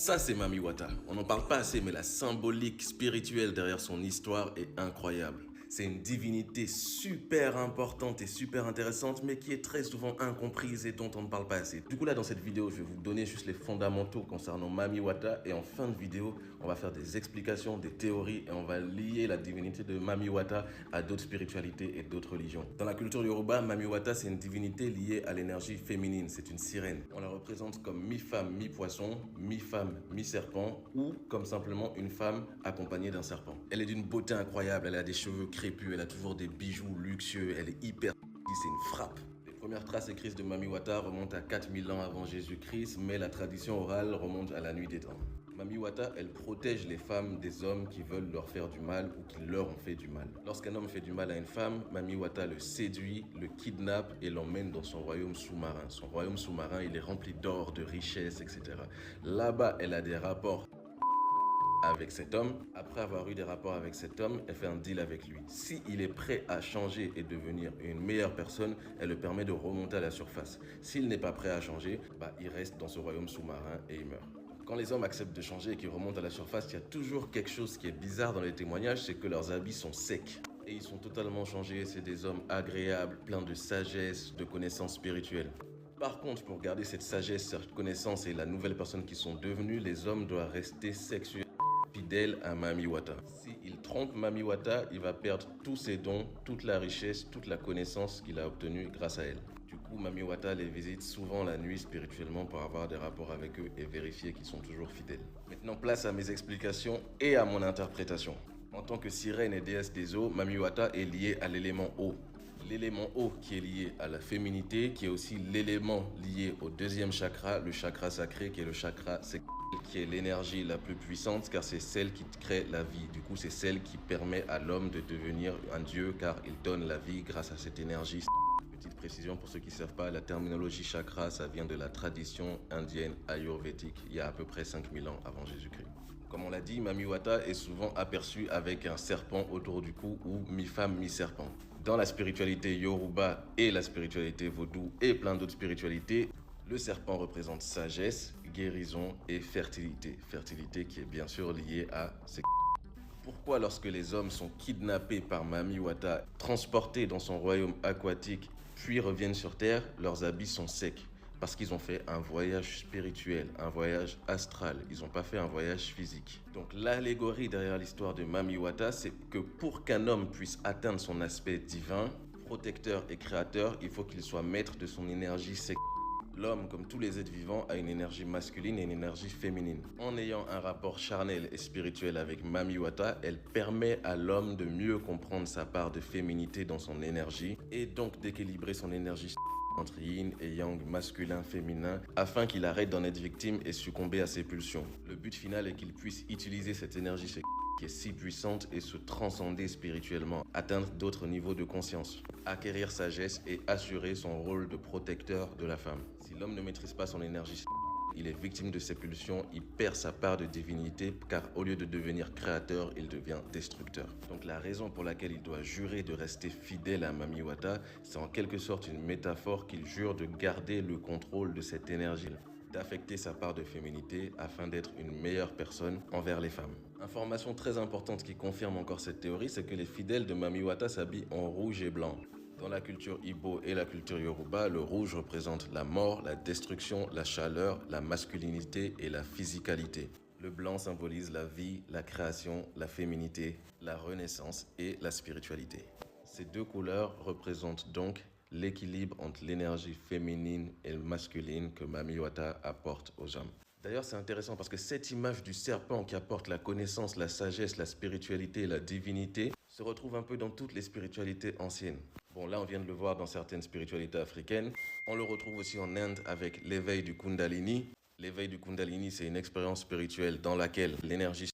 Ça, c'est Mami Wata. On n'en parle pas assez, mais la symbolique spirituelle derrière son histoire est incroyable. C'est une divinité super importante et super intéressante, mais qui est très souvent incomprise et dont on ne parle pas assez. Du coup, là, dans cette vidéo, je vais vous donner juste les fondamentaux concernant Mami Wata. Et en fin de vidéo, on va faire des explications, des théories, et on va lier la divinité de Mami Wata à d'autres spiritualités et d'autres religions. Dans la culture Yoruba, Mami Wata, c'est une divinité liée à l'énergie féminine. C'est une sirène. On la représente comme mi-femme, mi-poisson, mi-femme, mi-serpent, ou comme simplement une femme accompagnée d'un serpent. Elle est d'une beauté incroyable, elle a des cheveux crépus, elle a toujours des bijoux luxueux, elle est hyper c'est une frappe. Les premières traces écrites de Mami Wata remontent à 4000 ans avant Jésus-Christ, mais la tradition orale remonte à la nuit des temps. Mami Wata, elle protège les femmes des hommes qui veulent leur faire du mal ou qui leur ont fait du mal. Lorsqu'un homme fait du mal à une femme, Mami Wata le séduit, le kidnappe et l'emmène dans son royaume sous-marin. Son royaume sous-marin, il est rempli d'or, de richesses, etc. Là-bas, elle a des rapports avec cet homme. Après avoir eu des rapports avec cet homme, elle fait un deal avec lui. Si il est prêt à changer et devenir une meilleure personne, elle le permet de remonter à la surface. S'il n'est pas prêt à changer, il reste dans ce royaume sous-marin et il meurt. Quand les hommes acceptent de changer et qu'ils remontent à la surface, il y a toujours quelque chose qui est bizarre dans les témoignages, c'est que leurs habits sont secs. Et ils sont totalement changés, c'est des hommes agréables, pleins de sagesse, de connaissances spirituelles. Par contre, pour garder cette sagesse, cette connaissance et la nouvelle personne qu'ils sont devenus, les hommes doivent rester sexuels fidèle à Mami Wata. S'il trompe Mami Wata, il va perdre tous ses dons, toute la richesse, toute la connaissance qu'il a obtenue grâce à elle. Du coup, Mami Wata les visite souvent la nuit spirituellement pour avoir des rapports avec eux et vérifier qu'ils sont toujours fidèles. Maintenant, place à mes explications et à mon interprétation. En tant que sirène et déesse des eaux, Mami Wata est liée à l'élément eau. L'élément eau qui est lié à la féminité, qui est aussi l'élément lié au deuxième chakra, le chakra sacré, qui est le chakra qui est l'énergie la plus puissante car c'est celle qui crée la vie. Du coup, c'est celle qui permet à l'homme de devenir un dieu car il donne la vie grâce à cette énergie. Petite précision pour ceux qui ne savent pas, la terminologie chakra, ça vient de la tradition indienne ayurvédique, il y a à peu près 5000 ans avant Jésus-Christ. Comme on l'a dit, Mami Wata est souvent aperçue avec un serpent autour du cou ou mi-femme, mi-serpent. Dans la spiritualité Yoruba et la spiritualité vaudou et plein d'autres spiritualités, le serpent représente sagesse, guérison et fertilité. Fertilité qui est bien sûr liée à ces... Pourquoi lorsque les hommes sont kidnappés par Mami Wata, transportés dans son royaume aquatique, puis reviennent sur Terre, leurs habits sont secs? Parce qu'ils ont fait un voyage spirituel, un voyage astral. Ils n'ont pas fait un voyage physique. Donc l'allégorie derrière l'histoire de Mami Wata, c'est que pour qu'un homme puisse atteindre son aspect divin, protecteur et créateur, il faut qu'il soit maître de son énergie sexuelle. L'homme, comme tous les êtres vivants, a une énergie masculine et une énergie féminine. En ayant un rapport charnel et spirituel avec Mami Wata, elle permet à l'homme de mieux comprendre sa part de féminité dans son énergie et donc d'équilibrer son énergie entre yin et yang, masculin, féminin, afin qu'il arrête d'en être victime et succomber à ses pulsions. Le but final est qu'il puisse utiliser cette énergie qui est si puissante et se transcender spirituellement, atteindre d'autres niveaux de conscience, acquérir sagesse et assurer son rôle de protecteur de la femme. Si l'homme ne maîtrise pas son énergie, il est victime de ses pulsions, il perd sa part de divinité car au lieu de devenir créateur, il devient destructeur. Donc la raison pour laquelle il doit jurer de rester fidèle à Mami Wata, c'est en quelque sorte une métaphore qu'il jure de garder le contrôle de cette énergie, d'affecter sa part de féminité afin d'être une meilleure personne envers les femmes. Information très importante qui confirme encore cette théorie, c'est que les fidèles de Mami Wata s'habillent en rouge et blanc. Dans la culture Igbo et la culture Yoruba, le rouge représente la mort, la destruction, la chaleur, la masculinité et la physicalité. Le blanc symbolise la vie, la création, la féminité, la renaissance et la spiritualité. Ces deux couleurs représentent donc l'équilibre entre l'énergie féminine et masculine que Mami Wata apporte aux hommes. D'ailleurs, c'est intéressant parce que cette image du serpent qui apporte la connaissance, la sagesse, la spiritualité et la divinité se retrouve un peu dans toutes les spiritualités anciennes. Bon, là, on vient de le voir dans certaines spiritualités africaines. On le retrouve aussi en Inde avec l'éveil du Kundalini. L'éveil du Kundalini, c'est une expérience spirituelle dans laquelle l'énergie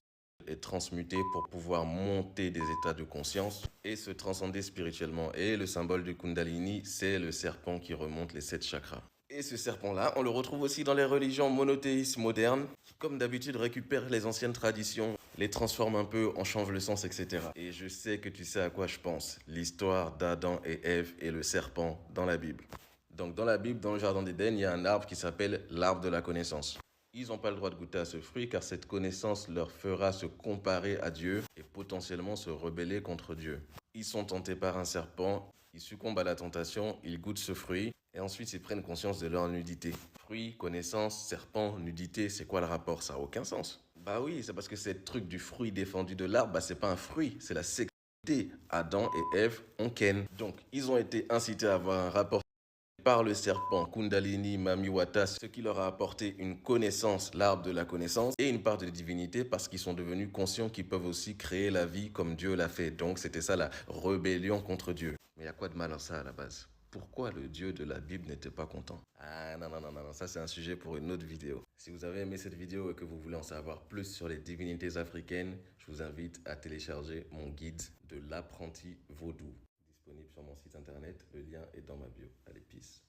est transmutée pour pouvoir monter des états de conscience et se transcender spirituellement. Et le symbole du Kundalini, c'est le serpent qui remonte les 7 chakras. Et ce serpent-là, on le retrouve aussi dans les religions monothéistes modernes, qui comme d'habitude récupèrent les anciennes traditions, les transforment un peu, en changent le sens, etc. Et je sais que tu sais à quoi je pense, l'histoire d'Adam et Ève et le serpent dans la Bible. Donc dans la Bible, dans le jardin d'Éden, il y a un arbre qui s'appelle l'arbre de la connaissance. Ils n'ont pas le droit de goûter à ce fruit car cette connaissance leur fera se comparer à Dieu et potentiellement se rebeller contre Dieu. Ils sont tentés par un serpent, ils succombent à la tentation, ils goûtent ce fruit et ensuite ils prennent conscience de leur nudité. Fruit, connaissance, serpent, nudité, c'est quoi le rapport? Ça n'a aucun sens. Bah oui, c'est parce que ce truc du fruit défendu de l'arbre, bah c'est pas un fruit, c'est la sexualité. Adam et Ève ont ken. Donc, ils ont été incités à avoir un rapport par le serpent Kundalini Mamiwata, ce qui leur a apporté une connaissance, l'arbre de la connaissance, et une part de divinité parce qu'ils sont devenus conscients qu'ils peuvent aussi créer la vie comme Dieu l'a fait. Donc c'était ça la rébellion contre Dieu. Mais il y a quoi de mal en ça à la base? Pourquoi le Dieu de la Bible n'était pas content? Ah non, non, non, non, non, ça c'est un sujet pour une autre vidéo. Si vous avez aimé cette vidéo et que vous voulez en savoir plus sur les divinités africaines, je vous invite à télécharger mon guide de l'apprenti vaudou, disponible sur mon site internet. Le lien est dans ma bio. Allez, peace.